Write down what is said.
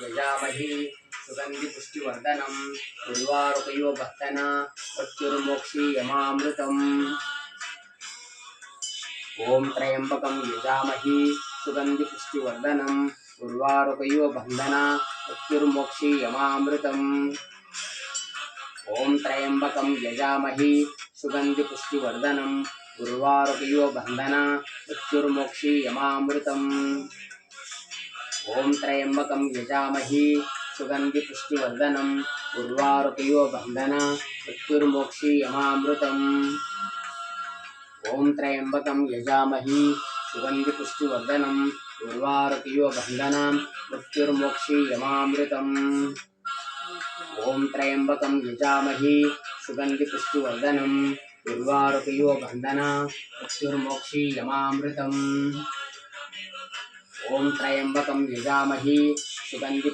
यजामहे सुगंधि पुष्टिवर्धनम् उर्वारुकयो बद्धना मृत्युर्मोक्षीयमामृतम् ओम त्र्यंबकं यजामहे सुगंधि पुष्टिवर्धनम् उर्वारुकयो बन्धना मृत्युर्मोक्षीयमामृतम् ओम त्र्यंबकं यजामहे सुगंधि पुष्टिवर्धनम् उर्वारुकयो बन्धना मृत्युर्मोक्षीयमामृतम् ओम त्र्यंबकं यजामहे सुगंधि पुष्टिवर्धनम् उर्वारुकयो बन्धना मृत्युर्मोक्षीयमामृतम् ओम त्र्यंबकं यजामहे सुगंधि पुष्टिवर्धनम् उर्वारुकयो बन्धना मृत्युर्मोक्षीयमामृतम् ओम त्र्यंबकं यजामहे सुगंधि पुष्टिवर्धनम् उर्वारुकयो बन्धना मृत्युर्मोक्षीयमामृतम् ओम त्र्यंबकं यजामहे सुगंधि